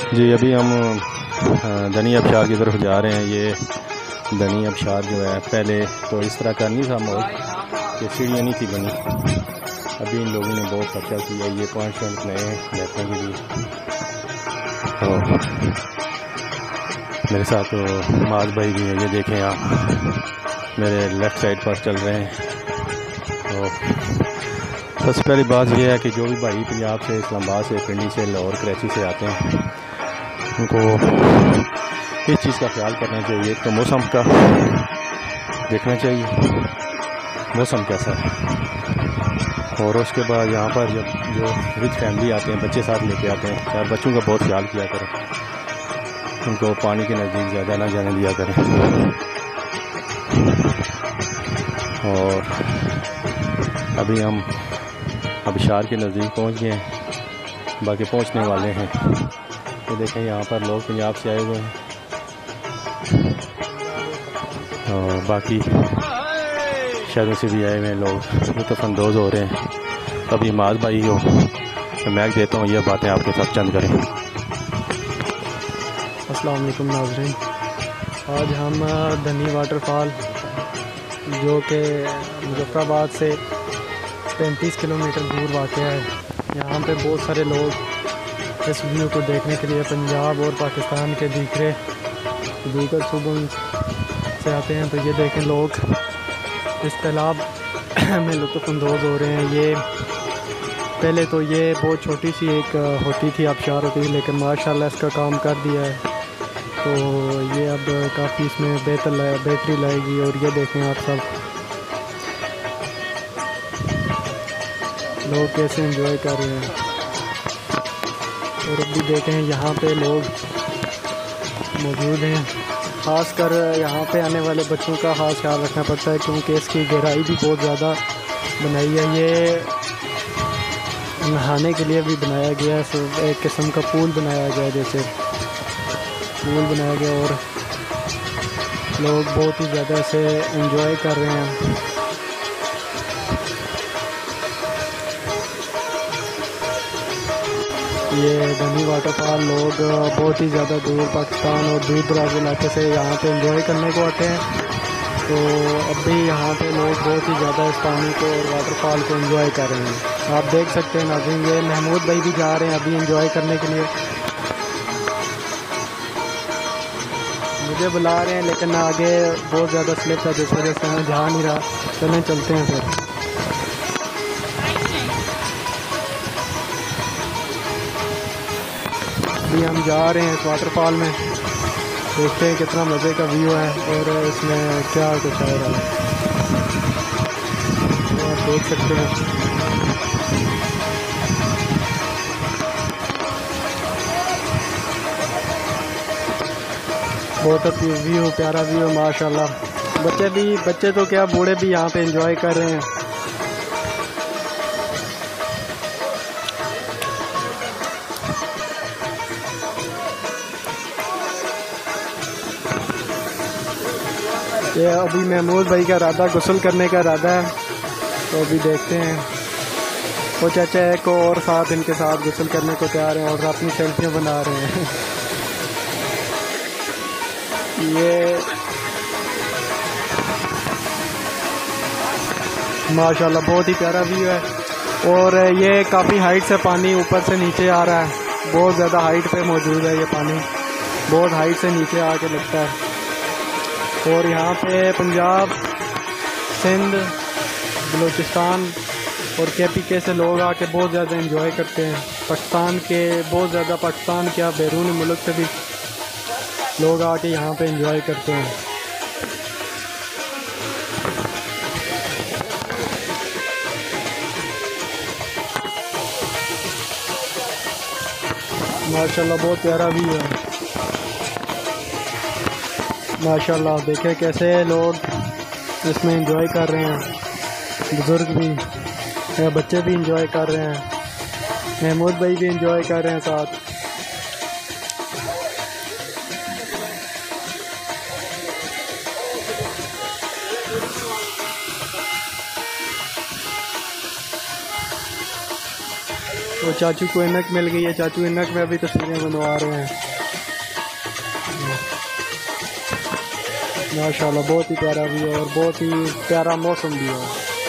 जी अभी हम दनी अबशार की तरफ जा रहे हैं। ये दनी अबशार जो है पहले तो इस तरह का नहीं था माहौल, ये सीढ़ियाँ नहीं थी बनी। अभी इन लोगों ने बहुत अच्छा किया, ये पॉइंट नए बैठने के लिए। तो मेरे साथ तो माज भाई भी है, ये देखें आप मेरे लेफ़्ट साइड पर चल रहे हैं। तो सबसे पहली बात यह है कि जो भी भाई पंजाब से, इस्लामाबाद से, पिंडी से, लाहौर, कराची से आते हैं उनको इस चीज़ का ख्याल करना चाहिए। तो मौसम का देखना चाहिए, मौसम कैसा है। और उसके बाद यहाँ पर जब जो विद फैमिली आते हैं, बच्चे साथ लेके आते हैं, यार बच्चों का बहुत ख्याल किया करें, उनको पानी के नज़दीक ज़्यादा ना जाने दिया करें। और अभी हम अबशार के नज़दीक पहुँच गए हैं, बाकी पहुँचने वाले हैं। तो देखें यहाँ पर लोग पंजाब से आए हुए हैं और बाकी शहरों से भी आए हुए हैं लोग, लुत्फ़अंदोज़ हो रहे हैं। अभी माज भाई को तो मैं देता हूँ, ये बातें आपके साथ चंद करें। अस्सलाम वालेकुम नाज़रीन, आज हम धनी वाटरफॉल जो कि मुज़फ़्फ़राबाद से 35 किलोमीटर दूर वाक़ है, यहाँ पे बहुत सारे लोग इस व्यू को देखने के लिए पंजाब और पाकिस्तान के दीगर सूबों से आते हैं। तो ये देखें लोग इस तालाब में लुत्फ़अंदोज़ हो रहे हैं। ये पहले तो ये बहुत छोटी सी एक होती थी, आबशार होती थी, लेकिन माशाल्लाह इसका काम कर दिया है। तो ये अब काफ़ी इसमें बेहतरी लाएगी। और ये देखें आप सब लोग कैसे एंजॉय कर रहे हैं। और अभी देखें यहाँ पे लोग मौजूद हैं। ख़ासकर यहाँ पे आने वाले बच्चों का ख़ास ख्याल रखना पड़ता है, क्योंकि इसकी गहराई भी बहुत ज़्यादा बनाई है। ये नहाने के लिए भी बनाया गया है, एक किस्म का पूल बनाया गया है, जैसे पूल बनाया गया। और लोग बहुत ही ज़्यादा इसे एंजॉय कर रहे हैं। ये धनी वाटरफॉल लोग बहुत ही ज़्यादा दूर पाकिस्तान और दूर दराज इलाके से यहाँ पे एंजॉय करने को आते हैं। तो अब भी यहाँ पे लोग बहुत ही ज़्यादा इस पानी को और वाटरफॉल को एंजॉय कर रहे हैं। आप देख सकते हैं नाज़रीन, ये महमूद भाई भी जा रहे हैं अभी एंजॉय करने के लिए। मुझे बुला रहे हैं लेकिन आगे बहुत ज़्यादा स्लिप है, जिस वजह से मैं जा नहीं रहा। चलें चलते हैं फिर। अभी हम जा रहे हैं इस वाटरफॉल में, देखते हैं कितना मज़े का व्यू है और इसमें क्या कुछ आ रहा है। तो आप देख सकते हैं बहुत व्यू, प्यारा व्यू है माशाल्लाह। बच्चे तो क्या, बूढ़े भी यहाँ पे एंजॉय कर रहे हैं। ये अभी महमूद भाई का इरादा गुस्ल करने का इरादा है, तो अभी देखते हैं। वो चाचा एक और साथ इनके साथ गुस्ल करने को तैयार हैं और अपनी सेल्फियाँ बना रहे हैं। ये माशाल्लाह बहुत ही प्यारा व्यू है। और ये काफ़ी हाइट से पानी ऊपर से नीचे आ रहा है, बहुत ज़्यादा हाइट पे मौजूद है। ये पानी बहुत हाइट से नीचे आके लगता है। और यहाँ पे पंजाब, सिंध, बलूचिस्तान और KPK से लोग आके बहुत ज़्यादा एंजॉय करते हैं। पाकिस्तान के बहुत ज़्यादा, पाकिस्तान क्या बैरून मुल्क से भी लोग आके यहाँ पे एंजॉय करते हैं। माशाल्लाह बहुत प्यारा व्यू है माशाल्लाह। देखें कैसे लोग इसमें एंजॉय कर रहे हैं, बुज़ुर्ग भी, बच्चे भी एंजॉय कर रहे हैं, महमूद भाई भी एंजॉय कर रहे हैं साथ। वो चाचू को ऐनक मिल गई है, चाचू ऐनक में अभी तस्वीरें बनवा रहे हैं। माशाल्लाह बहुत ही प्यारा भी है और बहुत ही प्यारा मौसम भी है।